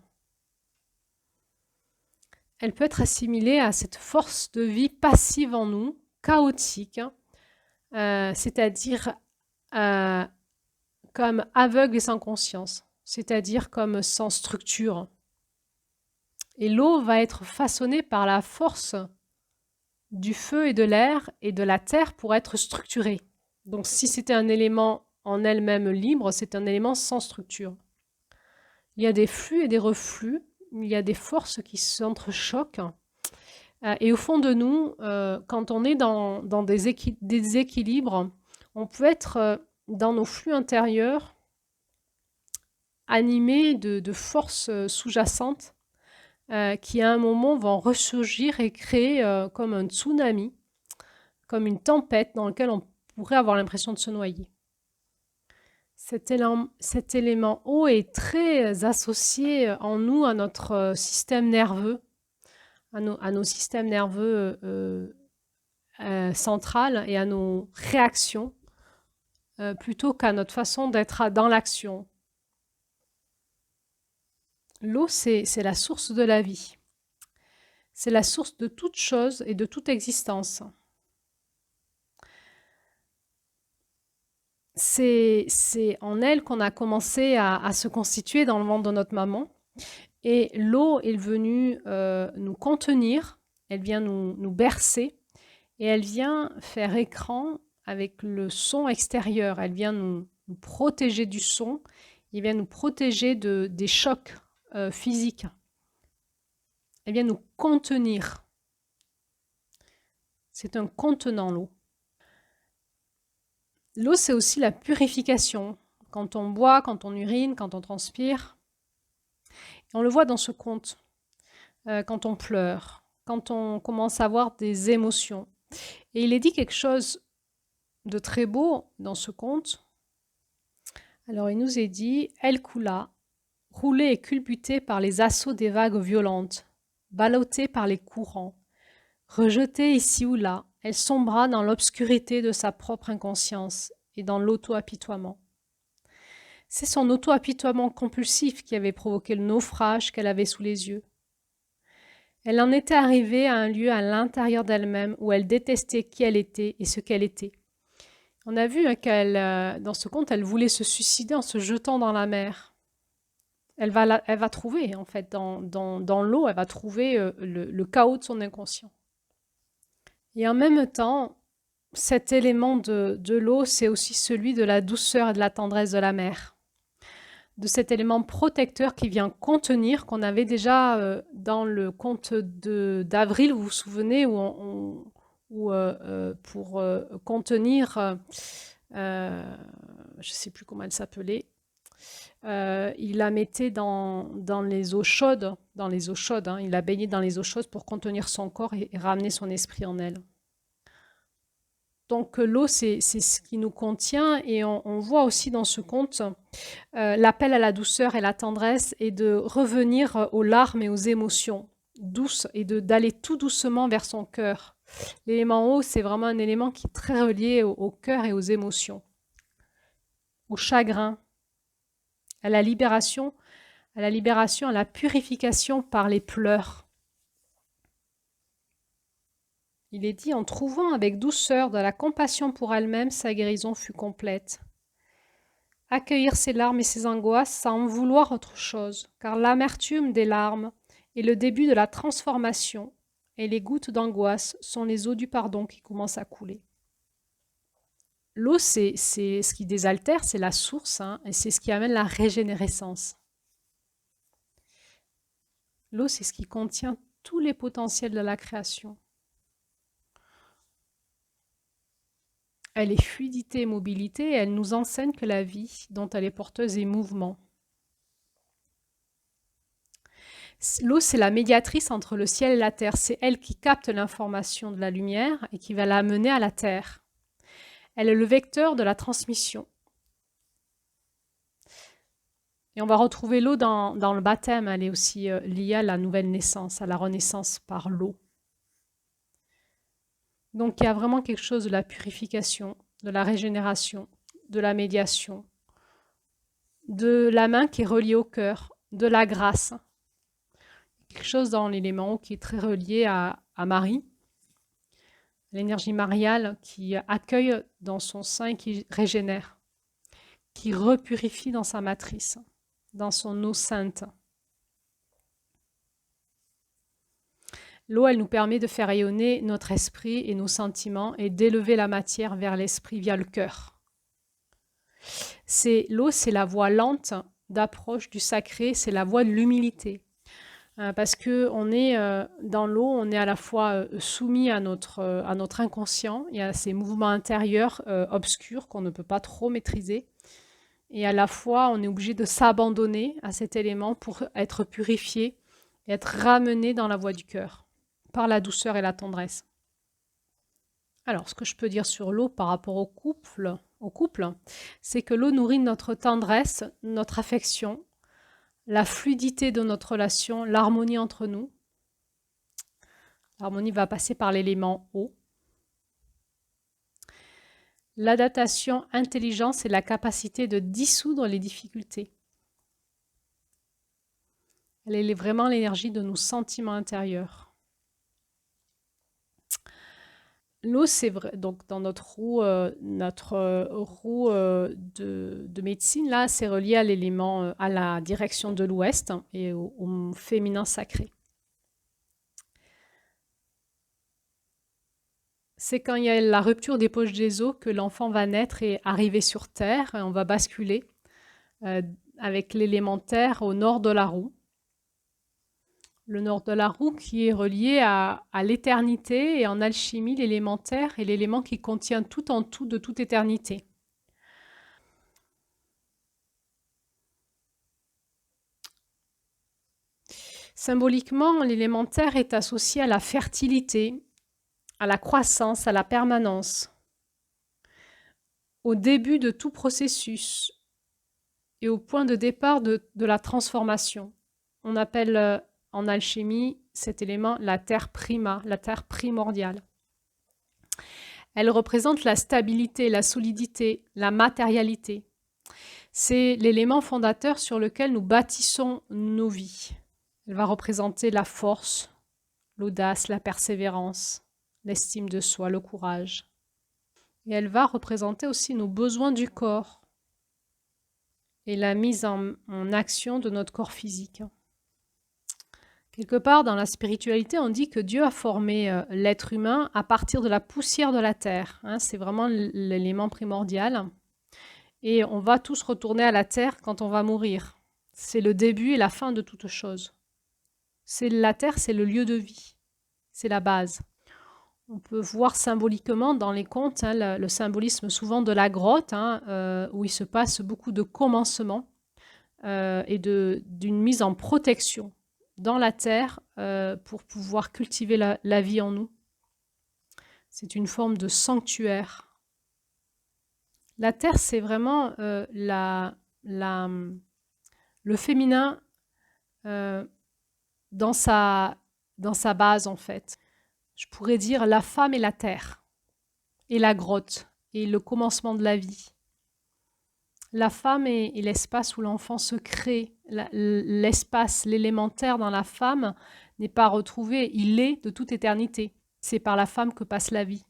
Elle peut être assimilée à cette force de vie passive en nous, chaotique, c'est-à-dire comme aveugle et sans conscience, c'est-à-dire comme sans structure. Et l'eau va être façonnée par la force du feu et de l'air et de la terre pour être structurée. Donc si c'était un élément en elle-même libre, c'est un élément sans structure. Il y a des flux et des reflux, il y a des forces qui s'entrechoquent. Et au fond de nous, quand on est dans des déséquilibres, on peut être dans nos flux intérieurs animés de forces sous-jacentes qui à un moment vont ressurgir et créer comme un tsunami, comme une tempête dans laquelle on pourrait avoir l'impression de se noyer. Cet élément eau est très associé en nous à notre système nerveux, à nos systèmes nerveux central et à nos réactions, plutôt qu'à notre façon d'être dans l'action. L'eau, c'est la source de la vie. C'est la source de toute chose et de toute existence. C'est en elle qu'on a commencé à se constituer dans le ventre de notre maman. Et l'eau est venue nous contenir, elle vient nous bercer et elle vient faire écran avec le son extérieur. Elle vient nous protéger du son, elle vient nous protéger des chocs physiques. Elle vient nous contenir. C'est un contenant, l'eau. L'eau, c'est aussi la purification. Quand on boit, quand on urine, quand on transpire. Et on le voit dans ce conte. Quand on pleure, quand on commence à avoir des émotions. Et il est dit quelque chose de très beau dans ce conte. Alors il nous est dit « Elle coula, roulée et culbutée par les assauts des vagues violentes, ballottée par les courants, rejetée ici ou là, elle sombra dans l'obscurité de sa propre inconscience et dans l'auto-apitoiement. C'est son auto-apitoiement compulsif qui avait provoqué le naufrage qu'elle avait sous les yeux. Elle en était arrivée à un lieu à l'intérieur d'elle-même où elle détestait qui elle était et ce qu'elle était. On a vu qu'elle, dans ce conte, elle voulait se suicider en se jetant dans la mer. Elle va trouver, en fait, dans l'eau, elle va trouver le chaos de son inconscient. Et en même temps, cet élément de l'eau, c'est aussi celui de la douceur et de la tendresse de la mer. De cet élément protecteur qui vient contenir, qu'on avait déjà dans le conte d'Avril, vous vous souvenez, où pour contenir, je ne sais plus comment elle s'appelait, il la mettait dans les eaux chaudes, hein, il la baignait dans les eaux chaudes pour contenir son corps et ramener son esprit en elle. Donc l'eau, c'est ce qui nous contient et on voit aussi dans ce conte l'appel à la douceur et la tendresse et de revenir aux larmes et aux émotions douces et d'aller tout doucement vers son cœur. L'élément eau, c'est vraiment un élément qui est très relié au cœur et aux émotions, au chagrin, à la libération, à la purification par les pleurs. Il est dit, en trouvant avec douceur de la compassion pour elle-même, sa guérison fut complète. Accueillir ses larmes et ses angoisses sans en vouloir autre chose, car l'amertume des larmes est le début de la transformation et les gouttes d'angoisse sont les eaux du pardon qui commencent à couler. L'eau, c'est ce qui désaltère, c'est la source, hein, et c'est ce qui amène la régénérescence. L'eau, c'est ce qui contient tous les potentiels de la création. Elle est fluidité et mobilité et elle nous enseigne que la vie dont elle est porteuse est mouvement. L'eau, c'est la médiatrice entre le ciel et la terre. C'est elle qui capte l'information de la lumière et qui va la mener à la terre. Elle est le vecteur de la transmission. Et on va retrouver l'eau dans le baptême. Elle est aussi liée à la nouvelle naissance, à la renaissance par l'eau. Donc il y a vraiment quelque chose de la purification, de la régénération, de la médiation, de la main qui est reliée au cœur, de la grâce. Quelque chose dans l'élément eau qui est très relié à Marie, l'énergie mariale qui accueille dans son sein et qui régénère, qui repurifie dans sa matrice, dans son eau sainte. L'eau, elle nous permet de faire rayonner notre esprit et nos sentiments et d'élever la matière vers l'esprit via le cœur. L'eau, c'est la voie lente d'approche du sacré, c'est la voie de l'humilité. Parce que on est dans l'eau, on est à la fois soumis à notre inconscient et à ces mouvements intérieurs obscurs qu'on ne peut pas trop maîtriser. Et à la fois, on est obligé de s'abandonner à cet élément pour être purifié et être ramené dans la voie du cœur, par la douceur et la tendresse. Alors, ce que je peux dire sur l'eau par rapport au couple, c'est que l'eau nourrit notre tendresse, notre affection, la fluidité de notre relation, l'harmonie entre nous. L'harmonie va passer par l'élément eau. L'adaptation, intelligence et la capacité de dissoudre les difficultés. Elle est vraiment l'énergie de nos sentiments intérieurs. L'eau, c'est vrai, donc dans notre roue, de médecine, là, c'est relié à l'élément, à la direction de l'ouest et au féminin sacré. C'est quand il y a la rupture des poches des os que l'enfant va naître et arriver sur Terre, et on va basculer avec l'élémentaire au nord de la roue. Le nord de la roue qui est relié à l'éternité et en alchimie, l'élémentaire est l'élément qui contient tout en tout de toute éternité. Symboliquement, l'élémentaire est associé à la fertilité, à la croissance, à la permanence, au début de tout processus et au point de départ de la transformation. On appelle en alchimie cet élément la terre prima, la terre primordiale. Elle représente la stabilité, la solidité, la matérialité. C'est l'élément fondateur sur lequel nous bâtissons nos vies. Elle va représenter la force, l'audace, la persévérance, l'estime de soi, le courage. Et elle va représenter aussi nos besoins du corps et la mise en action de notre corps physique. Quelque part dans la spiritualité, on dit que Dieu a formé l'être humain à partir de la poussière de la terre. C'est vraiment l'élément primordial. Et on va tous retourner à la terre quand on va mourir. C'est le début et la fin de toute chose. La terre, c'est le lieu de vie. C'est la base. On peut voir symboliquement dans les contes le symbolisme souvent de la grotte, où il se passe beaucoup de commencements et d'une mise en protection dans la terre pour pouvoir cultiver la vie en nous. C'est une forme de sanctuaire. La terre, c'est vraiment le féminin dans sa base, en fait. Je pourrais dire la femme et la terre, et la grotte, et le commencement de la vie. La femme est l'espace où l'enfant se crée. L'espace, l'élémentaire dans la femme n'est pas retrouvé, il est de toute éternité. C'est par la femme que passe la vie.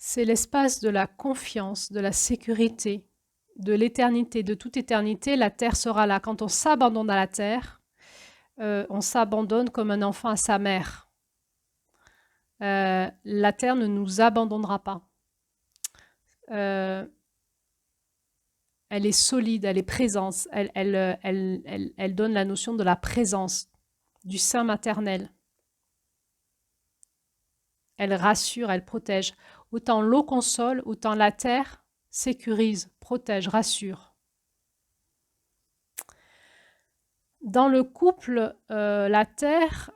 C'est l'espace de la confiance, de la sécurité, de l'éternité, de toute éternité. La terre sera là. Quand on s'abandonne à la terre, on s'abandonne comme un enfant à sa mère. La terre ne nous abandonnera pas. Elle est solide, elle est présente. Elle donne la notion de la présence, du sein maternel. Elle rassure, elle protège. Autant l'eau console, autant la terre sécurise, protège, rassure. Dans le couple, la terre,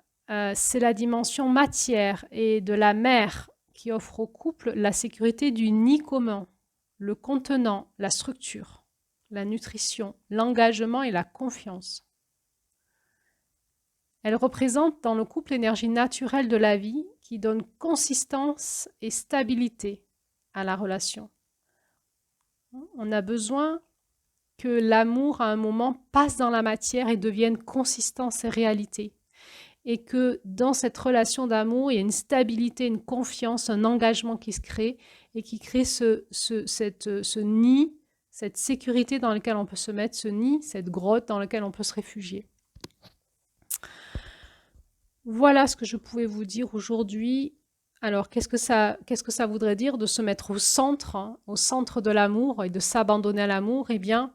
c'est la dimension matière et de la mère qui offre au couple la sécurité du nid commun, le contenant, la structure, la nutrition, l'engagement et la confiance. Elle représente dans le couple l'énergie naturelle de la vie qui donne consistance et stabilité à la relation. On a besoin que l'amour, à un moment, passe dans la matière et devienne consistance et réalité. Et que dans cette relation d'amour, il y a une stabilité, une confiance, un engagement qui se crée et qui crée ce nid, cette sécurité dans laquelle on peut se mettre, ce nid, cette grotte dans laquelle on peut se réfugier. Voilà ce que je pouvais vous dire aujourd'hui. Alors, qu'est-ce que ça voudrait dire de se mettre au centre de l'amour et de s'abandonner à l'amour? Eh bien,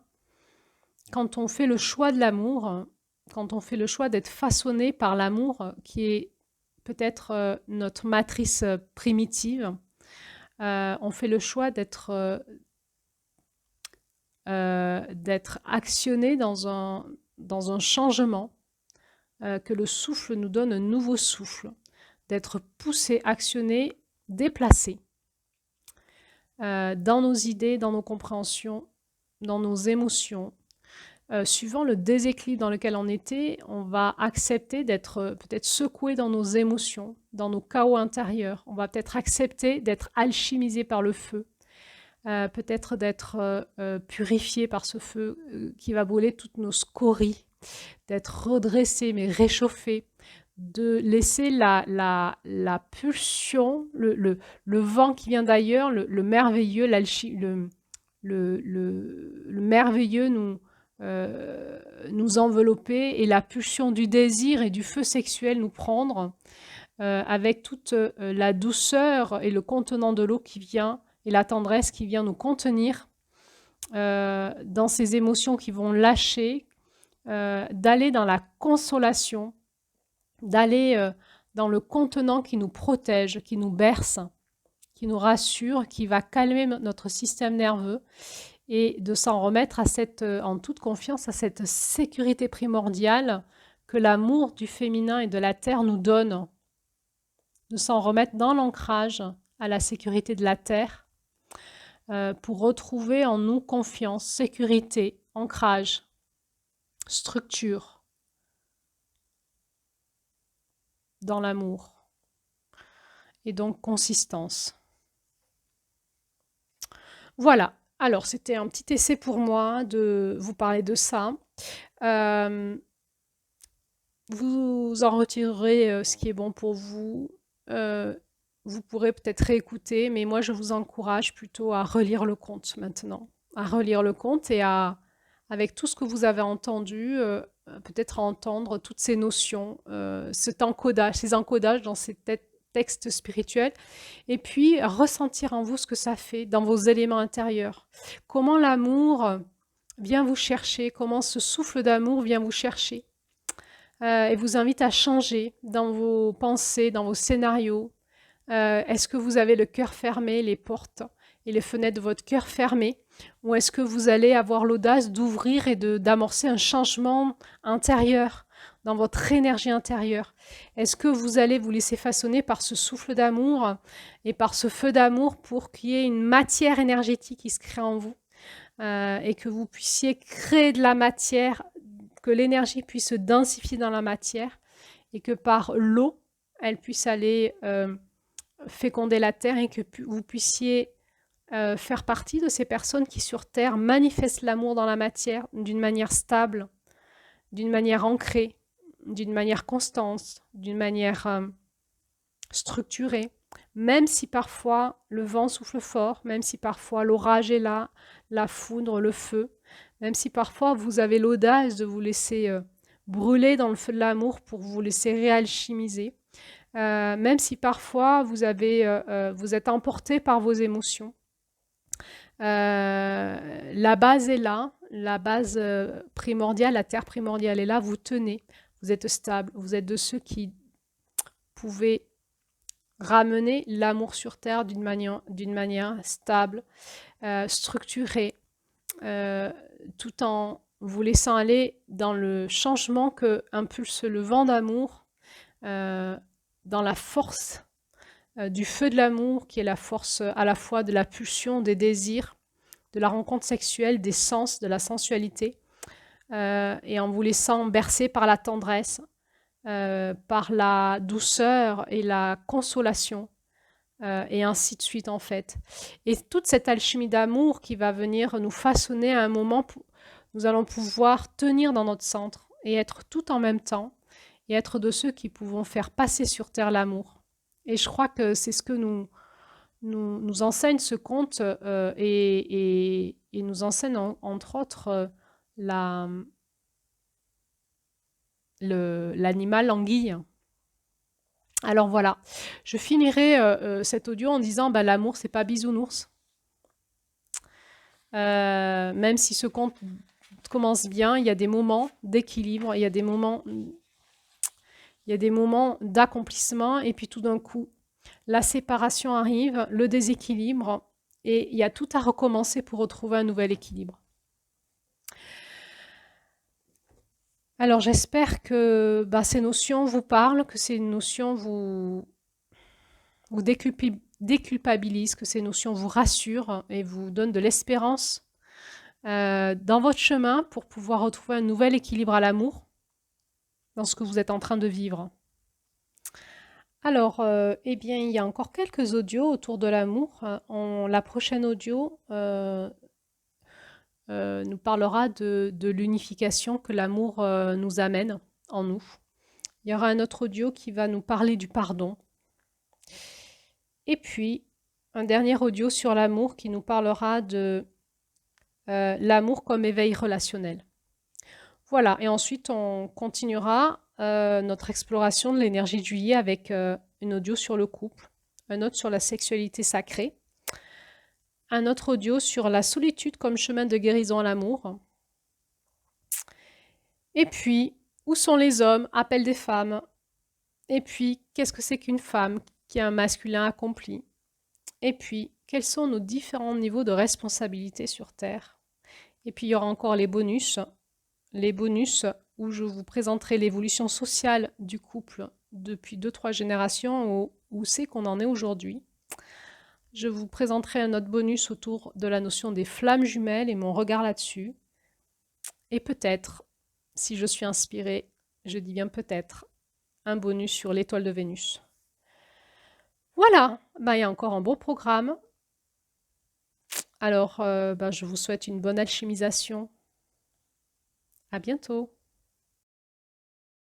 quand on fait le choix de l'amour, quand on fait le choix d'être façonné par l'amour, qui est peut-être notre matrice primitive, on fait le choix d'être actionné dans un changement, que le souffle nous donne un nouveau souffle, d'être poussé, actionné, déplacé dans nos idées, dans nos compréhensions, dans nos émotions. Suivant le déséquilibre dans lequel on était, on va accepter d'être peut-être secoué dans nos émotions, dans nos chaos intérieurs. On va peut-être accepter d'être alchimisé par le feu, peut-être d'être purifié par ce feu qui va brûler toutes nos scories, d'être redressé mais réchauffé, de laisser la pulsion, le vent qui vient d'ailleurs, le merveilleux, le merveilleux nous envelopper et la pulsion du désir et du feu sexuel nous prendre avec toute la douceur et le contenant de l'eau qui vient et la tendresse qui vient nous contenir dans ces émotions qui vont lâcher, d'aller dans la consolation, d'aller dans le contenant qui nous protège, qui nous berce, qui nous rassure, qui va calmer notre système nerveux et de s'en remettre en toute confiance à cette sécurité primordiale que l'amour du féminin et de la terre nous donne, de s'en remettre dans l'ancrage à la sécurité de la terre pour retrouver en nous confiance, sécurité, ancrage, structure dans l'amour et donc consistance. Voilà, alors c'était un petit essai pour moi de vous parler de ça. Hem, vous en retirerez, ce qui est bon pour vous. Heu, vous pourrez peut-être réécouter, mais moi je vous encourage plutôt à relire le conte maintenant. À relire le conte et à avec tout ce que vous avez entendu, peut-être à entendre toutes ces notions, cet encodage ces encodages dans ces textes spirituels et puis ressentir en vous ce que ça fait dans vos éléments intérieurs. Comment l'amour vient vous chercher, comment ce souffle d'amour vient vous chercher et vous invite à changer dans vos pensées, dans vos scénarios. Est-ce que vous avez le cœur fermé, les portes et les fenêtres de votre cœur fermées, ou est-ce que vous allez avoir l'audace d'ouvrir et d'amorcer un changement intérieur dans votre énergie intérieure? Est-ce que vous allez vous laisser façonner par ce souffle d'amour et par ce feu d'amour pour qu'il y ait une matière énergétique qui se crée en vous et que vous puissiez créer de la matière, que l'énergie puisse se densifier dans la matière et que par l'eau, elle puisse aller féconder la terre et que vous puissiez faire partie de ces personnes qui sur Terre manifestent l'amour dans la matière d'une manière stable, d'une manière ancrée, d'une manière constante, d'une manière structurée, même si parfois le vent souffle fort, même si parfois l'orage est là, la foudre, le feu, même si parfois vous avez l'audace de vous laisser brûler dans le feu de l'amour pour vous laisser réalchimiser, même si parfois vous êtes emporté par vos émotions. La base est là, la base primordiale, la terre primordiale est là, vous tenez, vous êtes stable, vous êtes de ceux qui pouvaient ramener l'amour sur terre d'une manière stable, structurée, tout en vous laissant aller dans le changement que impulse le vent d'amour, dans la force du feu de l'amour, qui est la force à la fois de la pulsion, des désirs, de la rencontre sexuelle, des sens, de la sensualité, et en vous laissant bercer par la tendresse, par la douceur et la consolation, et ainsi de suite en fait. Et toute cette alchimie d'amour qui va venir nous façonner à un moment, nous allons pouvoir tenir dans notre centre et être tout en même temps, et être de ceux qui pouvons faire passer sur terre l'amour. Et je crois que c'est ce que nous enseigne ce conte et nous enseigne entre autres l'animal l'anguille. Alors voilà, je finirai cet audio en disant bah, l'amour c'est pas bisounours. Même si ce conte commence bien, il y a des moments d'équilibre, il y a des moments d'accomplissement et puis tout d'un coup la séparation arrive, le déséquilibre, et il y a tout à recommencer pour retrouver un nouvel équilibre. Alors j'espère que ces notions vous parlent, que ces notions vous déculpabilisent, que ces notions vous rassurent et vous donnent de l'espérance dans votre chemin pour pouvoir retrouver un nouvel équilibre à l'amour dans ce que vous êtes en train de vivre. Alors, eh bien, il y a encore quelques audios autour de l'amour. La prochaine audio nous parlera de l'unification que l'amour nous amène en nous. Il y aura un autre audio qui va nous parler du pardon. Et puis, un dernier audio sur l'amour qui nous parlera de l'amour comme éveil relationnel. Voilà, et ensuite on continuera notre exploration de l'énergie de juillet avec une audio sur le couple, un autre sur la sexualité sacrée, un autre audio sur la solitude comme chemin de guérison à l'amour. Et puis, où sont les hommes? Appel des femmes. Et puis, qu'est-ce que c'est qu'une femme qui a un masculin accompli? Et puis, quels sont nos différents niveaux de responsabilité sur Terre? Et puis, il y aura encore les bonus où je vous présenterai l'évolution sociale du couple depuis 2-3 générations, où c'est qu'on en est aujourd'hui. Je vous présenterai un autre bonus autour de la notion des flammes jumelles et mon regard là-dessus. Et peut-être, si je suis inspirée, je dis bien peut-être, un bonus sur l'étoile de Vénus. Voilà, il y a encore un beau programme. Alors, ben, je vous souhaite une bonne alchimisation. À bientôt.